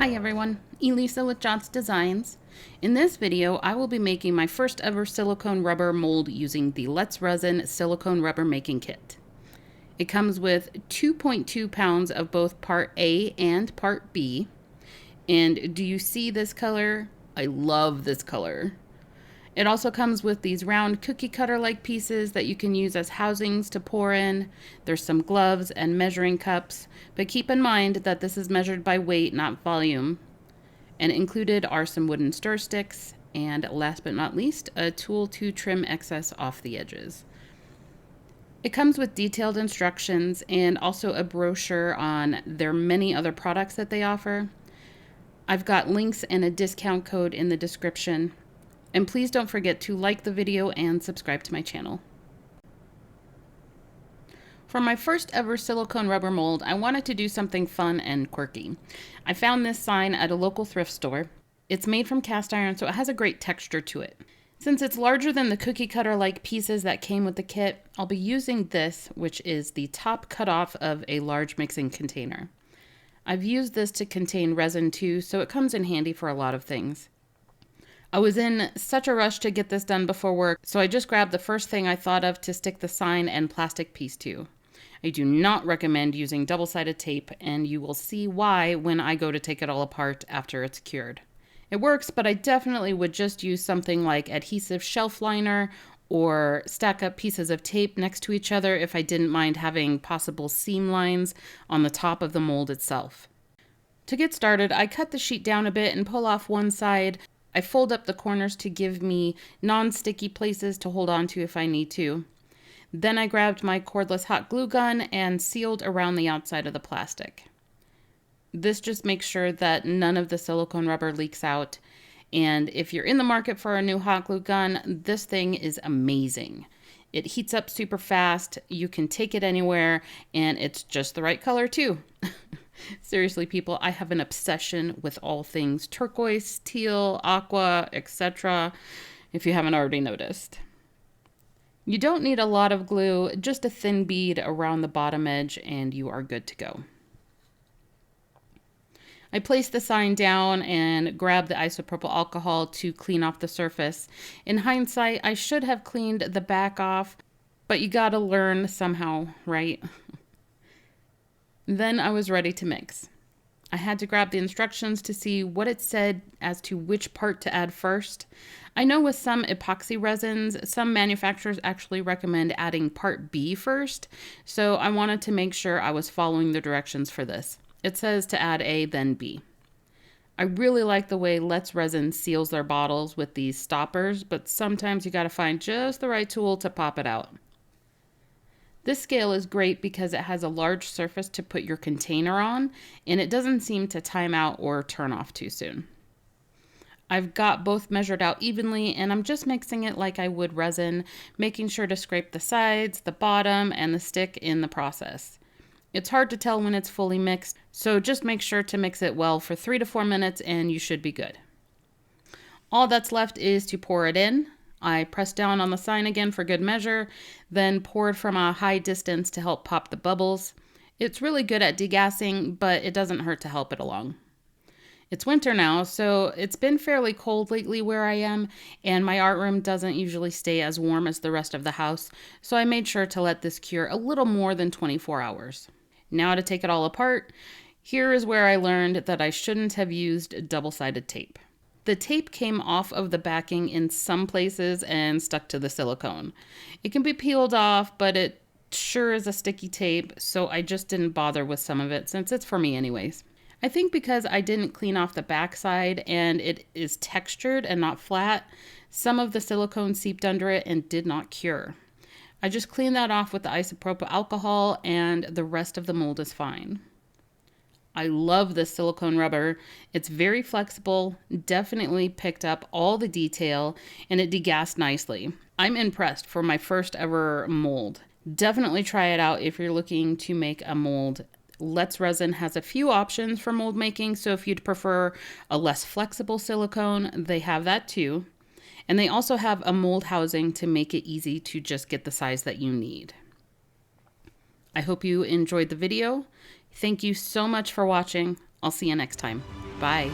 Hi everyone, Elisa with Jots Designs. In this video, I will be making my first ever silicone rubber mold using the Let's Resin silicone rubber making kit. It comes with 2.2 pounds of both part A and part B. And do you see this color? I love this color. It also comes with these round cookie cutter-like pieces that you can use as housings to pour in. There's some gloves and measuring cups, but keep in mind that this is measured by weight, not volume. And included are some wooden stir sticks, and last but not least, a tool to trim excess off the edges. It comes with detailed instructions and also a brochure on their many other products that they offer. I've got links and a discount code in the description. And please don't forget to like the video and subscribe to my channel. For my first ever silicone rubber mold, I wanted to do something fun and quirky. I found this sign at a local thrift store. It's made from cast iron, so it has a great texture to it. Since it's larger than the cookie cutter-like pieces that came with the kit, I'll be using this, which is the top cutoff of a large mixing container. I've used this to contain resin too, so it comes in handy for a lot of things. I was in such a rush to get this done before work, so I just grabbed the first thing I thought of to stick the sign and plastic piece to. I do not recommend using double-sided tape, and you will see why when I go to take it all apart after it's cured. It works, but I definitely would just use something like adhesive shelf liner or stack up pieces of tape next to each other if I didn't mind having possible seam lines on the top of the mold itself. To get started, I cut the sheet down a bit and pull off one side. I fold up the corners to give me non-sticky places to hold on to if I need to. Then I grabbed my cordless hot glue gun and sealed around the outside of the plastic. This just makes sure that none of the silicone rubber leaks out. And if you're in the market for a new hot glue gun, this thing is amazing. It heats up super fast, you can take it anywhere, and it's just the right color too. Seriously, people, I have an obsession with all things turquoise, teal, aqua, etc., if you haven't already noticed. You don't need a lot of glue, just a thin bead around the bottom edge, and you are good to go. I placed the sign down and grabbed the isopropyl alcohol to clean off the surface. In hindsight, I should have cleaned the back off, but you gotta learn somehow, right? Then I was ready to mix. I had to grab the instructions to see what it said as to which part to add first. I know with some epoxy resins, some manufacturers actually recommend adding part B first, so I wanted to make sure I was following the directions for this. It says to add A, then B. I really like the way Let's Resin seals their bottles with these stoppers, but sometimes you gotta find just the right tool to pop it out. This scale is great because it has a large surface to put your container on, and it doesn't seem to time out or turn off too soon. I've got both measured out evenly, and I'm just mixing it like I would resin, making sure to scrape the sides, the bottom, and the stick in the process. It's hard to tell when it's fully mixed, so just make sure to mix it well for 3 to 4 minutes and you should be good. All that's left is to pour it in. I press down on the sign again for good measure, then poured from a high distance to help pop the bubbles. It's really good at degassing, but it doesn't hurt to help it along. It's winter now, so it's been fairly cold lately where I am, and my art room doesn't usually stay as warm as the rest of the house, so I made sure to let this cure a little more than 24 hours. Now to take it all apart, here is where I learned that I shouldn't have used double-sided tape. The tape came off of the backing in some places and stuck to the silicone. It can be peeled off, but it sure is a sticky tape, so I just didn't bother with some of it since it's for me anyways. I think because I didn't clean off the backside and it is textured and not flat, some of the silicone seeped under it and did not cure. I just cleaned that off with the isopropyl alcohol and the rest of the mold is fine. I love this silicone rubber. It's very flexible, definitely picked up all the detail, and it degassed nicely. I'm impressed for my first ever mold. Definitely try it out if you're looking to make a mold. Let's Resin has a few options for mold making, so if you'd prefer a less flexible silicone, they have that too. And they also have a mold housing to make it easy to just get the size that you need. I hope you enjoyed the video. Thank you so much for watching. I'll see you next time. Bye.